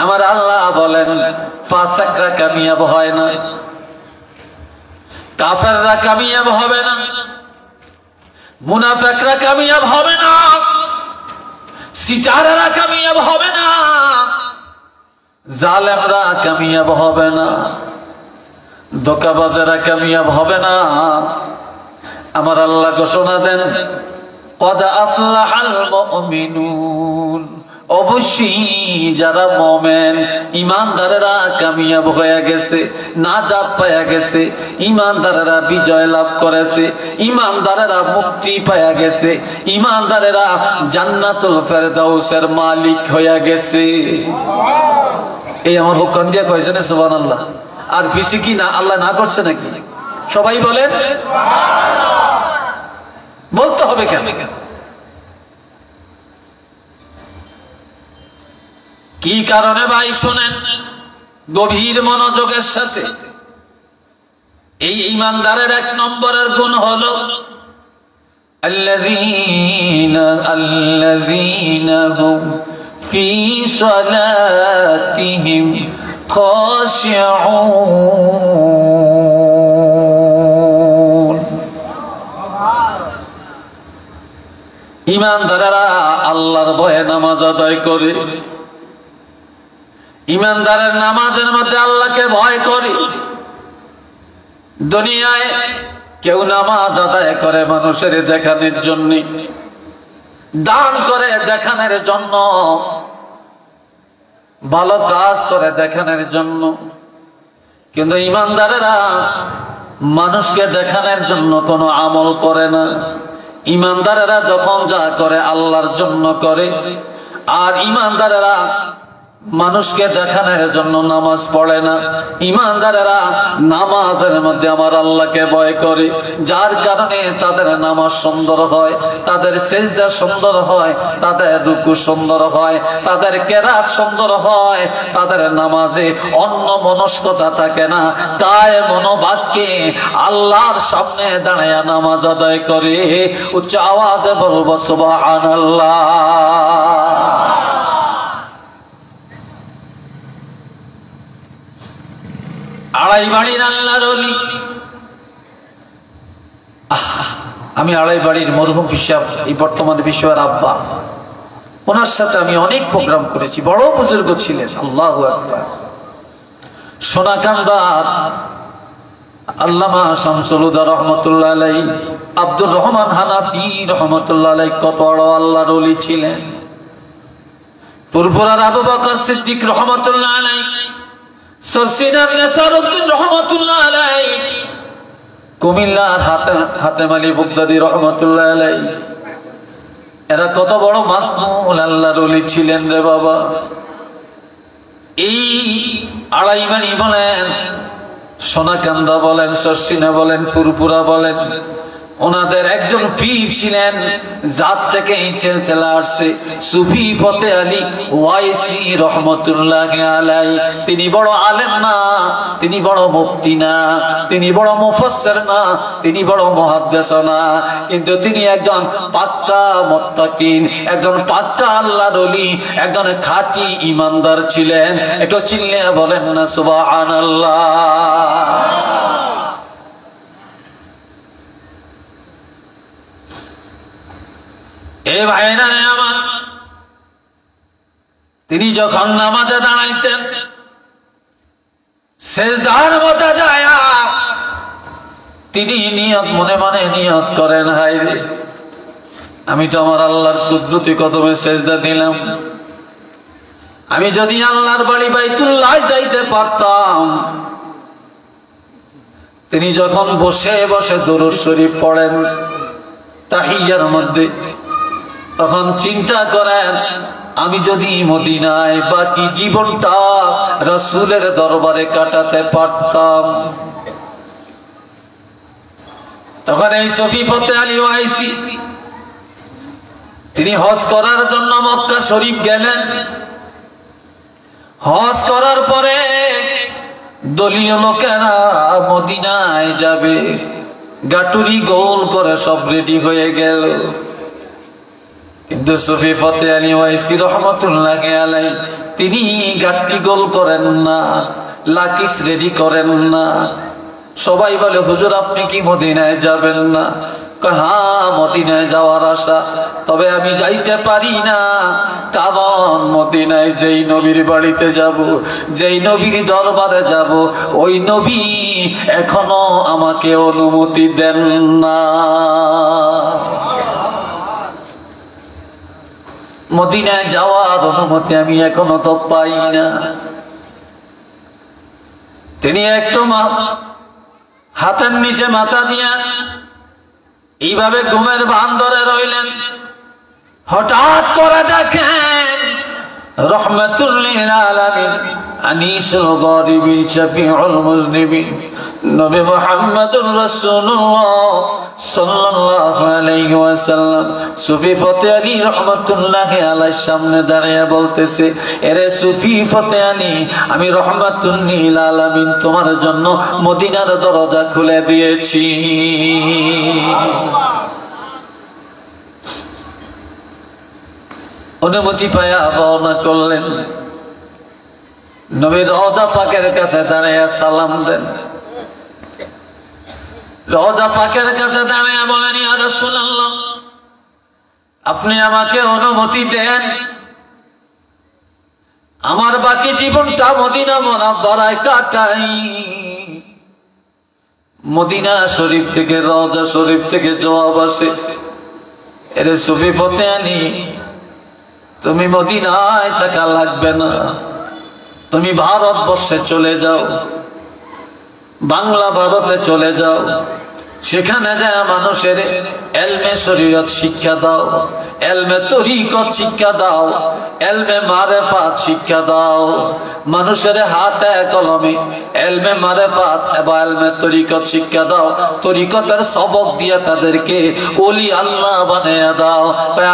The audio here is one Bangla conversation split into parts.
আমার আল্লাহ বলেন ফাসিকরা কামিয়াব হয় না, কাফেররা কামিয়াব হবে না, মুনাফিকরা কামিয়াব হবে না, সিটাররা কামিয়াব হবে না, জালেমরা কামিয়াব হবে না, ধোঁকাবাজেরা কামিয়াব হবে না। আমার আল্লাহ ঘোষণা দেন কদ আফলাহাল মুমিনুন, অবশ্যই যারা মুমিন ঈমানদারেরা কামিয়াব হয়ে গেছে, নাজাত পেয়ে গেছে, ঈমানদারেরা বিজয় লাভ করেছে, ঈমানদারেরা মুক্তি পেয়ে গেছে, ঈমানদারেরা জান্নাতুল ফেরদাউসের মালিক হয়ে গেছে। এই আমার হুকুম দিয়ে কয়েছেন সুবহানাল্লাহ। আর বেশি কি না আল্লাহ না করছে নাকি? সবাই বলেন বলতে হবে কেন? কি কারণে ভাই শোনেন গভীর মনোযোগের সাথে। এই ঈমানদারের এক নম্বরের গুণ হলো আল্লাযীনা হুম ফি সালাতিহিম খাশিউন। ঈমানদারেরা আল্লাহর ভয়ে নামাজ আদায় করে, ঈমানদারের নামাজের মধ্যে আল্লাহকে ভয় করে। দুনিয়ায় কেউ নামাজ আদায় করে মানুষের দেখানোর জন্য, দান করে দেখানোর জন্য, ভালো কাজ করে দেখানোর জন্য, কিন্তু ঈমানদারেরা মানুষকে দেখানোর জন্য কোনো আমল করে না। ঈমানদারেরা যখন যা করে আল্লাহর জন্য করে। আর ঈমানদারেরা মানুষকে দেখানোর জন্য নামাজ পড়ে না। ঈমানদারেরা নামাজের মধ্যে আমার আল্লাহকে ভয় করে, যার কারণে তাদের নামাজ সুন্দর হয়, তাদের সিজদা সুন্দর হয়, তাদের রুকু সুন্দর হয়, তাদের কেরাত সুন্দর হয়, তাদের নামাজে অন্য মনস্কতা থাকে না, কায়ে মনোবাক্যে আল্লাহর সামনে দাঁড়ায় নামাজ আদায় করে। উচ্চ আওয়াজে বলবো সুবহানাল্লাহ। আড়াই বাড়ির আল্লাহর ওলি, আমি আড়াই বাড়ির মরহুম হিসাব এই বর্তমান বিশ্বের আব্বা, ওনার সাথে আমি অনেক প্রোগ্রাম করেছি, বড় বুজুর্গ ছিলেন। আল্লাহু আকবার। সোনাকান্দার আল্লামা শামসুল হুদা রহমতুল্লাহ আলাইহি, আব্দুর রহমান হানাফি রহমতুল্লাহ আলাইহি কত বড় আল্লাহর ওলি ছিলেন। পুরপুরার আবু বকর সিদ্দিক রহমতুল্লাহ আলাইহি, সরসিনার নেসারউদ্দিন রহমতুল্লাহ আলাইহি, কুমিল্লার হাতেম আলী বুগদাদি রহমতুল্লাহ আলাইহি, এরা কত বড় মাকবুল আল্লাহর ওলি ছিলেন রে বাবা। এই আড়াই বাড়ি বলেন, সোনাকান্দা বলেন, সরসিনা বলেন, পুরপুরা বলেন, ওনাদের একজন পীর ছিলেন, জাত থেকে এই সিলসিলা আসছে, সুফি ফতে আলী ওয়াইসি রহমতুল্লাহ আলাইহি। তিনি বড় আলেম না, তিনি বড় মুফতি না, তিনি বড় মুফাসসির না, তিনি বড় মুহাদ্দিস না, কিন্তু তিনি একজন পাক্কা মুত্তাকিন, একজন পাক্কা আল্লাহর ওলি, একজন খাঁটি ঈমানদার ছিলেন। একটু চিল্লে বলেন না সুবহানাল্লাহ। এ ভাইরা আমার, তিনি যখন নামাজে দাঁড়াইতেন, সিজদার মধ্যে যায় তিনি নিয়ত মনে মনে নিয়ত করেন, হায় রে আমি তো আমার আল্লাহর কুদরতি কদমে সিজদা দিলাম, আমি যদি আল্লাহর বাড়ি বাইতুল্লাহ যাইতে পারতাম। তিনি যখন বসে বসে দুরূদ শরীফ পড়েন তাহিয়ার মধ্যে, তখন চিন্তা করেন আমি যদি মদিনায় বাকি জীবনটা রাসূলের দরবারে কাটাতে পারতাম। তখন এই সুফি ফতে আলী ওয়াইসি তিনি হজ করার জন্য মক্কা শরীফ গেলেন। হজ করার পরে দলীয় লোকেরা মদিনায় যাবে, গাটুরি গোল করে সব রেডি হয়ে গেল। কিন্তু সুফি ফতে আলী ওয়াইসি রহমতুল্লাহ আলাইহি তিনি গাট্টি গোল করেন না, লাকিস রেডি করেন না। সবাই বলে হুজুর আপনি কি মদিনায় যাবেন না? হ্যাঁ মদিনায় যাওয়ার আশা, তবে আমি যাইতে পারি না, কারণ মদিনায় যেই নবীর বাড়িতে যাব, যেই নবীর দরবারে যাব, ওই নবী এখনো আমাকে অনুমতি দেন না। মদিনায় যাওয়ার অনুমতি আমি এখনো তো পাই না। তিনি একটু হাতের নিচে মাথা দিয়া এইভাবে ঘুমের ভান ধরে রইলেন। হঠাৎ করে দেখেন রহমাতুল লিল আলামিন আনিসুল গরিবিন শফিউল মুজনিবিন নবী মুহাম্মদুর রাসূলুল্লাহ সাল্লাল্লাহু আলাইহি ওয়াসাল্লাম সুফি ফতে আলী রহমাতুল্লাহ আলাইহির সামনে দাঁড়িয়ে বলতেছে, এরে সুফি ফতে আলী, আমি রহমাতুল লিল আলামিন তোমার জন্য মদিনার দরজা খুলে দিয়েছি। অনুমতি পায়া রওনা করলেন। নবী রওজা পাকের কাছে দাঁড়িয়ে সালাম দেন। রওজা পাকের কাছে দাঁড়িয়ে বলেন, ইয়া রাসূলুল্লাহ আপনি আমাকে অনুমতি দেন, আমার বাকি জীবনটা মদিনা মুনাওয়ারায় কাটাই। মদিনা শরীফ থেকে, রওজা শরীফ থেকে জবাব আসে, এরে সুফি ফতে আলী তুমি মদিনায় থাকা লাগবে না, তুমি ভারতবর্ষে চলে যাও, বাংলা ভারতে চলে যাও, সেখানে যায় মানুষের এলমে শরীয়ত শিক্ষা দাও, এলমে তরিকত শিক্ষা দাও, এলমে মারেফাত শিক্ষা দাও, মানুষের হাতে কলমে এলমে মারেফাত এবং এলমে তরিকত শিক্ষা দাও, তরিকতের সবক দিয়ে তাদেরকে ওলি আল্লাহ বানিয়ে দাও।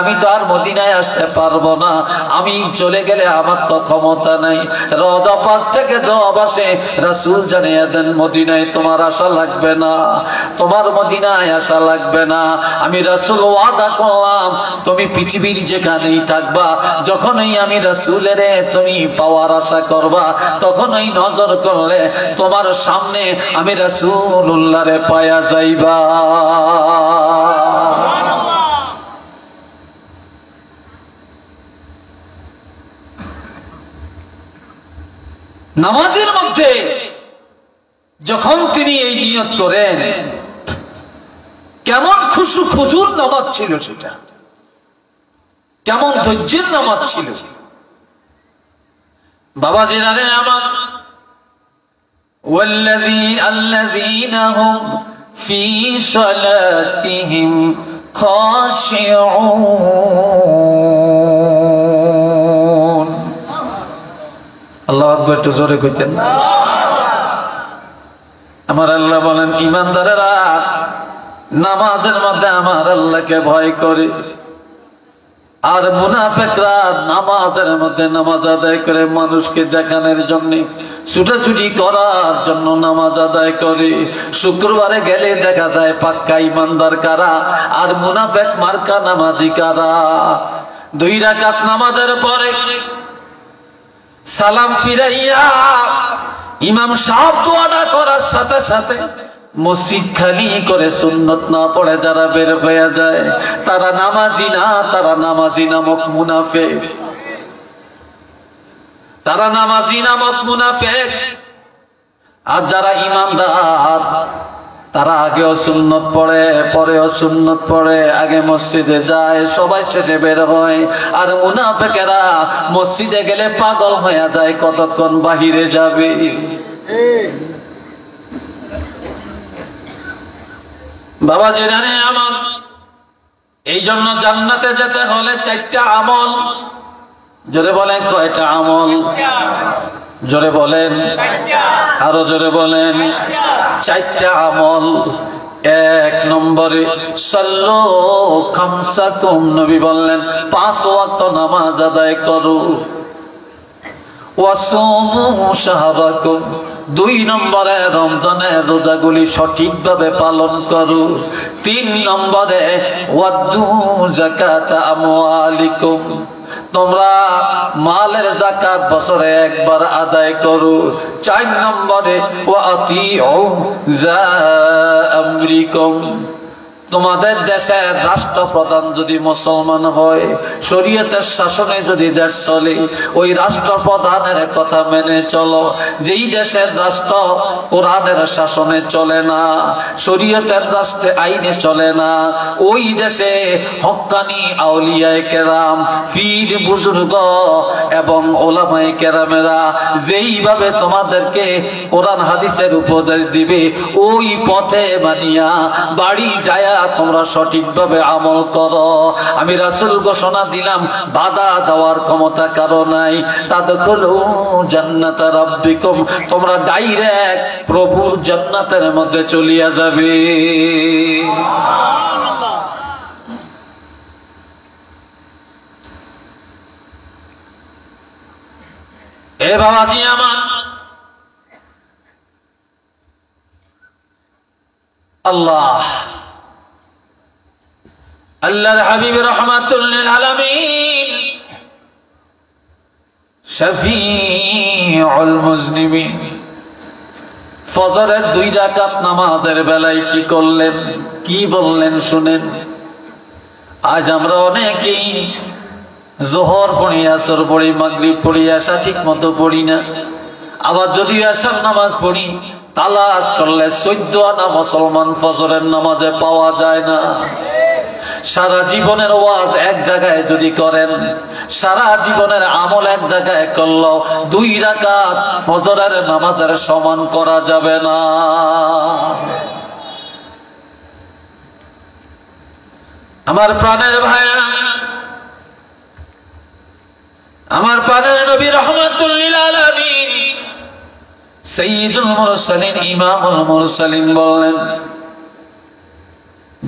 আমি তো আর মদিনায় আসতে পারবো না, আমি চলে গেলে আমার তো ক্ষমতা নাই। রওজা পাক থেকে জবাব আসে, রাসূল জানিয়ে দেন মদিনায় তোমার আশা লাগবে না, তোমার মদিনায় আশা লাগবে না। আমি রাসূল ওয়াদা করলাম তুমি পৃথিবীর যেখানেই থাকবা, যখনই আমি রাসূলের তুমি পাওয়ার আশা করবা, তখনই নজর করলে তোমার সামনে আমি রাসূলুল্লাহরে পায়া যাইবা। নামাজের মধ্যে যখন তিনি এই নিয়ত করেন, কেমন খুশু খুজুর নামাজ ছিল সেটা, কেমন ধৈর্যের নামাজ ছিল। বাবা জিনারে আমার, الذين هم في صلاتهم خاشعون। আল্লাহু আকবার, একটু জোরে কইতেন না। আমার আল্লাহ বলেন, ঈমানদারেরা নামাজের মধ্যে আমার আল্লাহকে ভয় করে, আর মুনাফিকরা নামাজের মধ্যে নামাজ আদায় করে মানুষকে দেখানোর জন্য, ছুটাছুটি করার জন্য নামাজ আদায় করে। শুক্রবারে গেলে দেখা যায় পাক্কা ঈমানদার কারা আর মুনাফিক মার্কা নামাজি কারা। 2 রাকাত নামাজের পরে সালাম ফিরাইয়া ইমাম সাহেব দোয়াটা করার সাথে সাথে মসজিদ খালি করে সুন্নত না পড়ে যারা বের হয়ে যায় তারা নামাজি না, তারা নামাজি নামক মুনাফিক, তারা নামাজি নামক মুনাফিক। আর যারা ঈমানদার তারা আগেও সুন্নত পড়ে, পরেও সুন্নত পড়ে, আগে মসজিদে যায়, সবাই শেষে বের হয়। আর মুনাফিকেরা মসজিদে গেলে পাগল হয়ে যায়, কতক্ষণ বাহিরে যাবে। বাবা জানে আমার, এই জন্য জান্নাতে যেতে হলে 4টা আমল। জোরে বলেন কয়টা আমল? জোরে বলেন, আরো জোরে বলেন। 4টা আমল। 1 নম্বরে সাল্লু খামসাকুম, নবী বললেন 5 ওয়াক্ত নামাজ আদায় করো। ওয়াসুমু শাহরাকুম, 2 নম্বরে রমজানের রোজাগুলি সঠিকভাবে পালন করো। 3 নম্বরে ওয়াদ্দু যাকাতা আমওয়ালিকুম, তোমরা মালের যাকাত বছরে একবার আদায় করো। 4 নম্বরে ওয়াতিউ যা আমরিকুম, তোমাদের দেশের রাষ্ট্রপ্রধান যদি মুসলমান হয়, শরীয়তের শাসনে যদি দেশ চলে, ওই রাষ্ট্রপ্রধানের কথা মেনে চলো। যেই দেশের রাষ্ট্র কোরআনের শাসনে চলে না, শরীয়তের রাষ্ট্রে আইনে চলে না, ওই দেশে হক্কানি আউলিয়ায়ে কেরাম, পীর বুজুর্গ এবং ওলামায়ে কেরামেরা যেইভাবে তোমাদেরকে কোরআন হাদিসের উপদেশ দিবে, ওই পথে মানিয়া বাড়ি যায় তোমরা সঠিকভাবে আমল করো। আমি রাসূল ঘোষণা দিলাম, বাধা দেওয়ার ক্ষমতা কারো নাই। তাদখুলু জান্নাত রাব্বিকুম, তোমরা ডাইরেক্ট প্রভুর জান্নাতের মধ্যে চলিয়া যাবে। এ বাবাজি আমার, আল্লাহ আল্লাহর হাবিব রাহমাতুল লিল আলামিন শফিউল মুজনিবিন ফজরের 2 রাকাত নামাজের বেলায় কি করলেন, কি বললেন শুনেন। আজ আমরা অনেকেই যোহর পড়ি, আসর পড়ি, মাগরিব পড়ি, এশা ঠিক মতো পড়ি না। আবার যদি এশার নামাজ পড়ি, তালাশ করলে 14 আনা মুসলমান ফজরের নামাজে পাওয়া যায় না। সারা জীবনের ওয়াজ এক জায়গায় যদি করেন, সারা জীবনের আমল এক জায়গায় করলেও 2 রাকাত ফজরের নামাজের সমান করা যাবে না। আমার প্রাণের ভাইরা, আমার প্রাণের নবী রাহমাতুল লিল আলামিন সাইয়্যিদুল মুরসালিন ইমামুল মুরসালিন বললেন,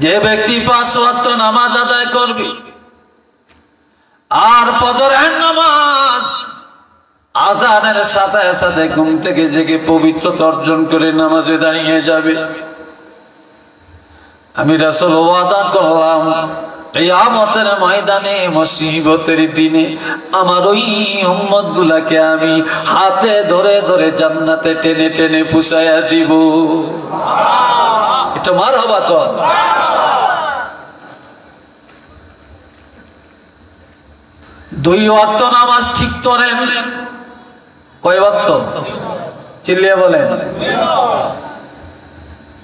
যে ব্যক্তি 5 ওয়াক্ত নামাজ আদায় করবে আর ফজরের নামাজ আযানের সাথে সাথে ঘুম থেকে জেগে পবিত্রতা অর্জন করে নামাজে দাঁড়িয়ে যাবে, আমি রাসূল ওয়াদা করলাম কিয়ামতের ময়দানে মুসিবতের দিনে আমার ওই উম্মত গুলাকে আমি হাতে ধরে ধরে জান্নাতে টেনে টেনে পুষাইয়া দিব। এটা মারহাবা কর। দুই ওয়াক্ত নামাজ ঠিক করেন। কয় ওয়াক্ত? চিল্লিয়ে বলেন।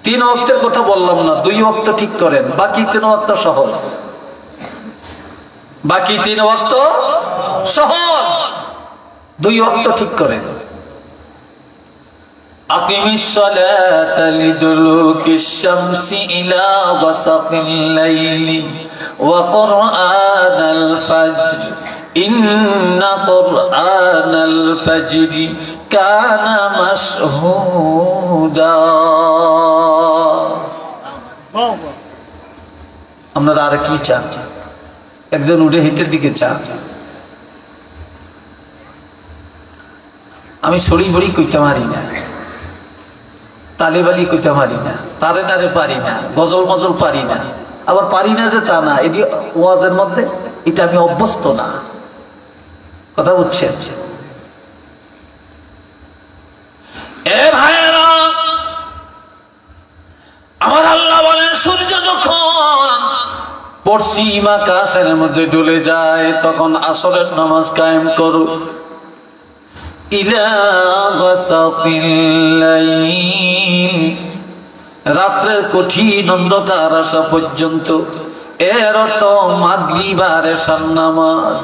3 ওয়াক্তের কথা বললাম না, 2 ওয়াক্ত ঠিক করেন, বাকি 3 ওয়াক্ত সহজ। বাকি 3 ওয়াক্ত সহজ, 2 ওয়াক্ত ঠিক করেন। আকিমিস সালাতা লিদুলুকিশ শামসি ইলা ওয়াসাকিল লাইলি ওয়া কুরআনাল ফাজর ইন্না কুরআনাল ফাজরি কানা মাশহুদা। আপনারা আর কি চান? একজন উঠে হিটের দিকে চান। আমি সরি ভরি কইতে পারি না, তালেবালি কইতে পারি না, তারে তারে পারি না, গজল মজল পারি না। আবার পারি না যে তা না, এটি ওয়াজের মধ্যে, এটা আমি অভ্যস্ত না। কথা বুঝছেন? এ ভাইরা, আমার আল্লাহ বলেন, সূর্য যখন পশ্চিম আকাশের মধ্যে ডুলে যায় তখন আসরের নামাজ কায়েম করো। ইলা ওয়াসাকিল লাইল, রাত্রের কঠিন অন্ধকার আসা পর্যন্ত, এর অর্থ মাগরিব আর এশার নামাজ।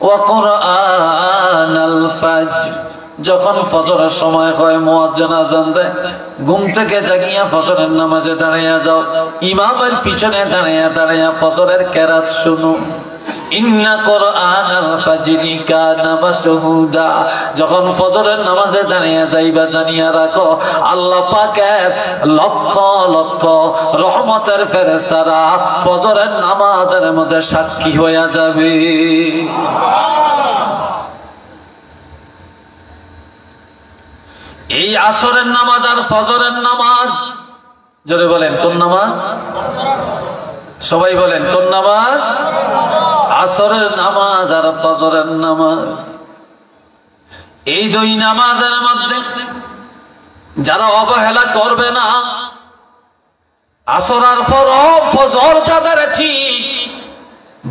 ওয়া কুরআনাল ফাজর, যখন ফজরের সময় হয় মুয়াজ্জিন আযান দেয়, ঘুম থেকে জাগিয়া ফজরের নামাজে দাঁড়াইয়া যাও, ইমামের পিছনে দাঁড়াইয়া দাঁড়াইয়া ফজরের কেরাত শুনো। ইন্না কুরআনাল ফাজরি কানা মাশহুদা, যখন ফজরের নামাজে দাঁড়িয়ে যাইবা জানিয়া রাখো আল্লাহ পাকের লক্ষ লক্ষ রহমতের ফেরেশতারা ফজরের নামাজের মধ্যে সাক্ষী হইয়া যাবে। এই আসরের নামাজ আর ফজরের নামাজ, জোরে বলেন কোন নামাজ? সবাই বলেন কোন নামাজ? আসরের নামাজ আর ফজরের নামাজ। এই দুই নামাজের মধ্যে যারা অবহেলা করবে না, আসর আর ফজর যাদের ঠিক,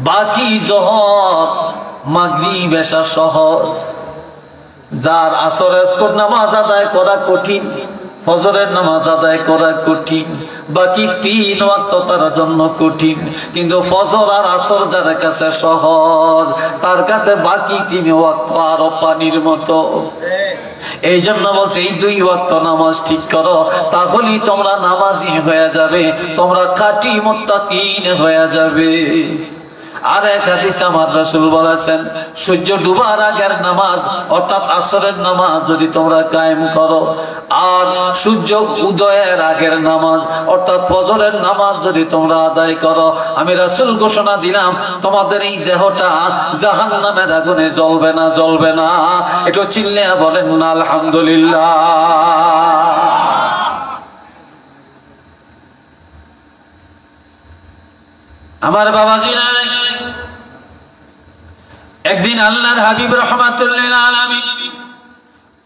বাকি জোহর মাগরিব এশা সহজ। যার আসরের নামাজ আদায় করা কঠিন, ফজরের নামাজ আদায় করা কঠিন, বাকি 3 ওয়াক্ত তার জন্য কঠিন। কিন্তু ফজর আর আসর যার কাছে সহজ, তার কাছে বাকি 3 ওয়াক্ত আরো পানির মতো। এই জন্য বলছে এই 2 ওয়াক্ত নামাজ ঠিক করো, তাহলেই তোমরা নামাজি হয়ে যাবে, তোমরা খাঁটি মুত্তাকিন হয়ে যাবে। আর এক হাদিসে আমার রাসূল বলেছেন, সূর্য ডুবার আগের নামাজ অর্থাৎ আসরের নামাজ যদি তোমরা কায়েম করো, আর সূর্য উদয়ের আগের নামাজ অর্থাৎ ফজরের নামাজ যদি তোমরা আদায় করো, আমি রাসূল ঘোষণা দিলাম তোমাদের এই দেহটা জাহান্নামের আগুনে জ্বলবে না, জ্বলবে না। একটু চিল্লিয়ে বলেন না আলহামদুলিল্লাহ। আমার বাবাজিরা, একদিন আল্লাহর হাবিব রাহমাতুল্লিল আলামিন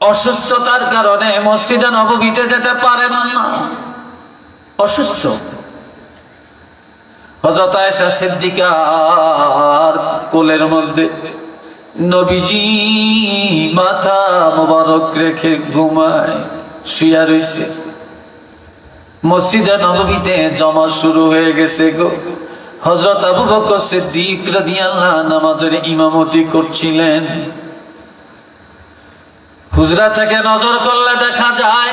অসুস্থতার কারণে মসজিদে নববীতে যেতে পারেন না, অসুস্থ। হযরত আয়েশা সিদ্দিকার কোলের মধ্যে নবীজি মাথা মোবারক রেখে ঘুমায়, শুয়ে রইছে। মসজিদে নববীতে জমা শুরু হয়ে গেছে গো। হযরত আবু বকর সিদ্দিক রাদিয়াল্লাহু আনহু নামাজের ইমামতি করছিলেন। হুজরা থেকে নজর করলে দেখা যায়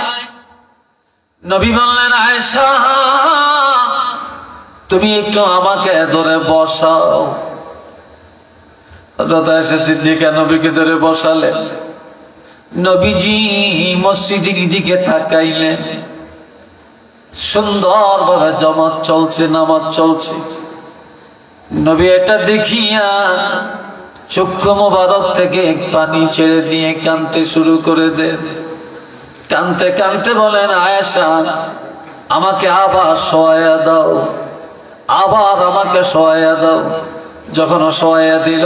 নবী বললেন, আয়েশা তুমি একটু আমাকে ধরে বসাও। হযরত আয়েশা সিদ্দিকা নবীকে ধরে বসালেন। নবীজি মসজিদের দিকে তাকাইলেন, সুন্দরভাবে জামাত চলছে, নামাজ চলছে। নবী এটা দেখিয়া চক্ষু মোবারক থেকে পানি ছেড়ে দিয়ে কাঁদতে শুরু করে দেন। কাঁদতে কাঁদতে বলেন, আয়েশা আমাকে আবার শোয়াইয়া দাও, আবার আমাকে শোয়াইয়া দাও। যখন শোয়াইয়া দিল,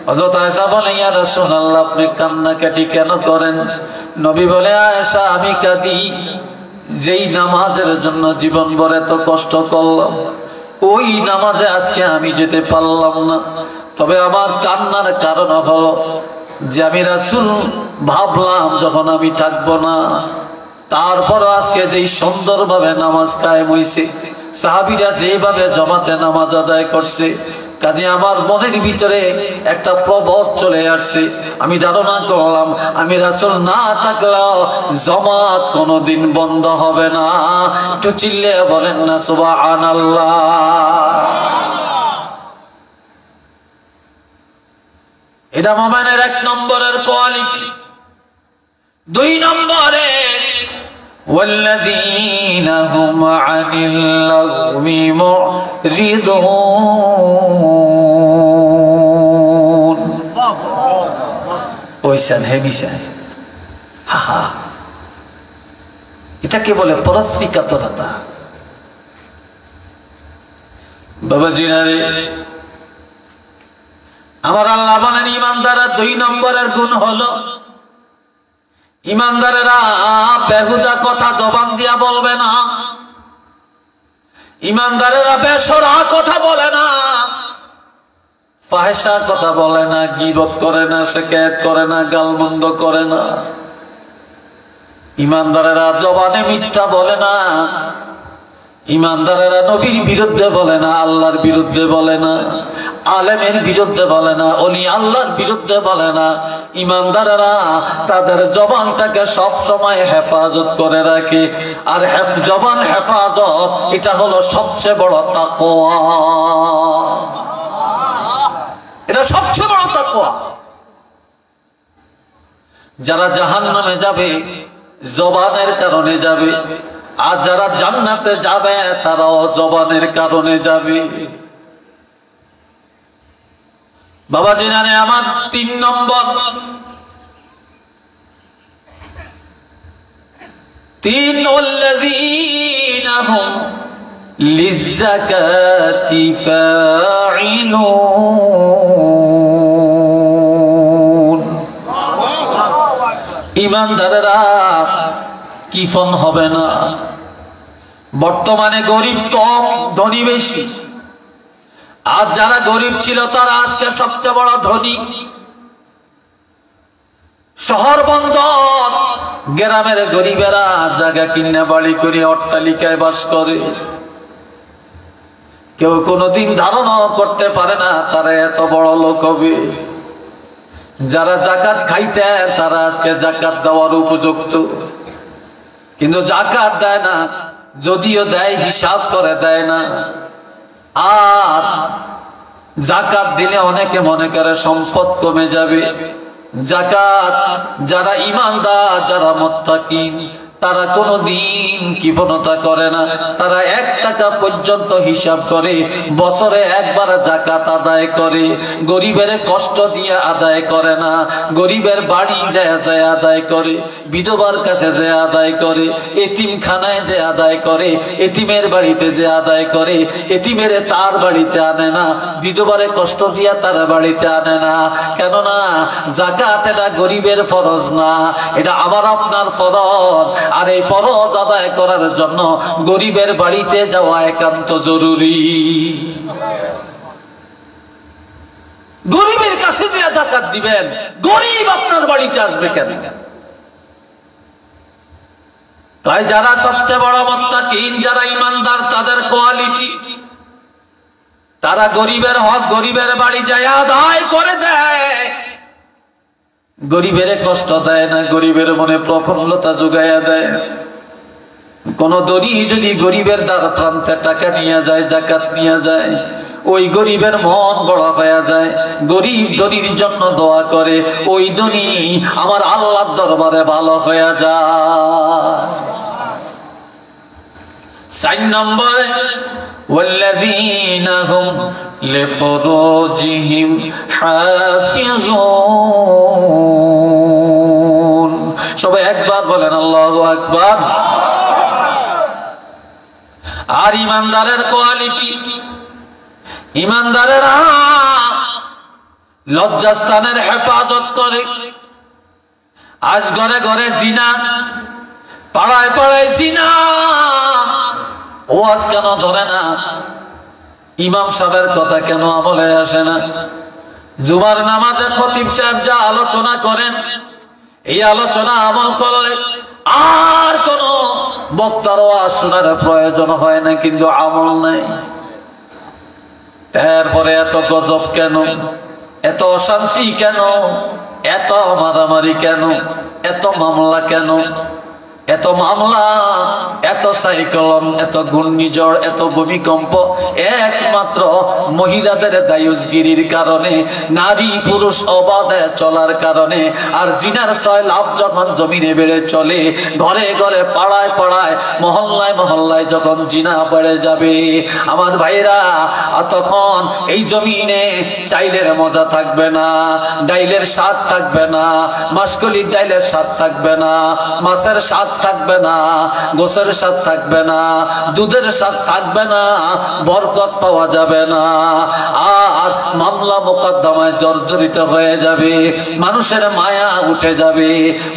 হযরত আয়েশা বলে, ইয়া রাসূলুল্লাহ আপনি কান্নাকাটি কেন করেন? নবী বলে, আয়েশা আমি কাঁদি যেই নামাজের জন্য জীবন ভর এত কষ্ট করলাম, ওই নামাজে আজকে আমি যেতে পারলাম না। তবে আমার কান্নার কারণ হলো যে আমি রাসূল ভাবলাম যখন আমি থাকবো না, তারপর আজকে যেই সুন্দরভাবে নামাজ কায়েম হইছে, সাহাবীরা যেভাবে জামাতে নামাজ আদায় করছে, কাজে আমার মনের ভিতরে একটা প্রবোধ চলে আসছে। আমি ধারণা করলাম আমি রাসূল না থাকলেও জামাত কোনোদিন বন্ধ হবে না। একটু চিল্লিয়ে বলেন না সুবহানাল্লাহ। এটা মুমিনের 1 নম্বরের কোয়ালিটি। 2 নম্বরে والذين هم عن اللغو معرضون। ওইসান হেমিসা হা এটাকে বলে পরশ্রীকাতরতা। বাবাজিরা রে, আমার আল্লাহ বলেন ইমানদারের 2 নম্বরের গুণ হলো ইমানদারেরা বেহুদা কথা জবান দিয়া বলবে না, ইমানদারেরা বেসরা কথা বলে না, ফাহিশা কথা বলে না, গীবত করে না, শিকায়েত করে না, গালমন্দ করে না। ইমানদারেরা জবানে মিথ্যা বলে না, ইমানদারেরা নবীর বিরুদ্ধে বলে না, আল্লাহর বিরুদ্ধে বলে না, আলেমের বিরুদ্ধে বলে না, ওলি আল্লাহর বিরুদ্ধে বলে না। ইমানদারেরা তাদের জবানটাকে সব সময় হেফাজত করে রাখে। আর জবান হেফাজত এটা হলো সবচেয়ে বড় তাকওয়া, এটা সবচেয়ে বড় তাকওয়া। যারা জাহান্নামে যাবে জবানের কারণে যাবে, আর যারা জান্নাতে যাবে তারাও জবানের কারণে যাবে। বাবাজি জানে আমার 3 নম্বর তিন ওয়াল্লাযীনা হুম লিয-যাকাতি ফাঈলুন। ঈমানদারেরা কিফন হবে না। বর্তমানে গরিব কম, ধনী বেশি। আর যারা গরিব ছিল তারা আজকে সবচেয়ে বড় ধনী। শহর বন্দর, গ্রামের গরিবেরা জায়গা কিনে বাড়ি করে অট্টালিকায় বাস করে। কেউ কোনোদিন ধারণা করতে পারে না তারা এত বড় লোক হবে। যারা যাকাত খাইতেন তারা আজকে যাকাত দেওয়ার উপযুক্ত, কিন্তু যাকাত দেয় না। যদিও দেয় হিসাব করে দেয় না। আর যাকাত দিলে অনেকে মনে করে সম্পদ কমে যাবে। যাকাত যারা ঈমানদার, যারা মুত্তাকিন, তারা কোনদিন কৃপণতা করে না। তারা 1 টাকা পর্যন্ত হিসাব করে, বছরে একবার যাকাত আদায় করে। গরিবের কষ্ট দিয়ে আদায় করে না, গরিবের বাড়ি যায় যায় আদায় করে, বিধবার কাছে যে আদায় করে, এতিমখানায় যে আদায় করে, এতিমের বাড়িতে যে আদায় করে। এতিমের তার বাড়িতে আনে না, বিধবারে কষ্ট দিয়ে তার বাড়িতে আনে না। কেননা যাকাত এটা গরিবের ফরজ না, এটা আমার আপনার ফরজ। আর এই ফরজ আদায় করার জন্য গরিবের বাড়িতে যাওয়া একান্ত জরুরি। গরিবের কাছে যে যাকাত দিবেন, গরিব আপনার বাড়িতে আসবে কেন? তাই যারা সবচেয়ে বড় মুত্তাকিন, যারা ঈমানদার, তাদের কোয়ালিটি, তারা গরিবের হক গরিবের বাড়ি যায় আদায় করে দেয়। গরিবের কষ্ট দেয় না, গরিবের মনে প্রফুল্লতা যোগাইয়া দেয়। কোন ধনী যদি গরিবের দ্বার প্রান্তে টাকা নিয়ে যায়, যাকাত নিয়ে যায়, ওই গরিবের মন বড় হয়ে যায়। গরিব ধনীর জন্য দোয়া করে, ওই ধনী আমার আল্লাহর দরবারে ভালো হয়ে যায়। 4 নম্বরে والذين هم لفروجهم حافظون। সবাই একবার বলেন আল্লাহু আকবার। আর ঈমানদারের কোয়ালিটি, ঈমানদারেরা লজ্জাস্থানের হেফাজত করে। আজ ঘরে ঘরে জিনা, পাড়ায় পাড়ায় জিনা। ওয়াজ কেন ধরে না? ইমাম সাহেবের কথা কেন আমলে আসে না? জুমার নামাজে খতিব সাহেব যা আলোচনা করেন, এই আলোচনা আমল করলে আর কোন বক্তার ওয়াজ শোনার প্রয়োজন হয় না, কিন্তু আমল নাই। এরপরে এত গজব কেন? এত অশান্তি কেন? এত মারামারি কেন? এত মামলা কেন? এত মামলা, এত সাইক্লোন, এত ঘূর্ণিঝড়, এত ভূমিকম্প একমাত্র মহিলাদের দায়ুসগিরির কারণে, নারী পুরুষ অবাধে চলার কারণে। আর জিনার সয়লাভ যখন জমিনে বেড়ে চলে, ঘরে ঘরে পাড়ায় পাড়ায় মহল্লায় মহল্লায় যখন জিনা বেড়ে যাবে, আমার ভাইরা, তখন এই জমিনে চাইলের মজা থাকবে না, ডাইলের স্বাদ থাকবে না, মাসকলির ডাইলের স্বাদ থাকবে না, মাছের স্বাদ থাকবে না, গোসের স্বাদ থাকবে না, দুধের স্বাদ থাকবে না, বরকত পাওয়া যাবে না। আর মামলা মোকদ্দমায় জর্জরিত হয়ে যাবে, মানুষের মায়া উঠে যাবে।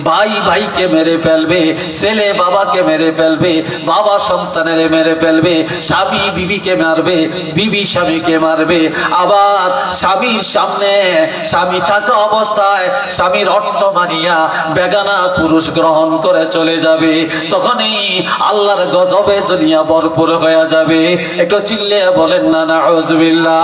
ভাই ভাইকে মেরে ফেলবে, ছেলে বাবাকে মেরে ফেলবে, বাবা সন্তানের মেরে ফেলবে, স্বামী বিবিকে মারবে, বিবি স্বামীকে মারবে। আবার স্বামীর সামনে স্বামী থাকা অবস্থায় স্বামীর অর্থ মানিয়া বেগানা পুরুষ গ্রহণ করে চলে যাবে। তখনই আল্লাহর গজবে দুনিয়া ভরপুর হয়ে যাবে। একটু চিল্লে বলেন না নাউযুবিল্লাহ।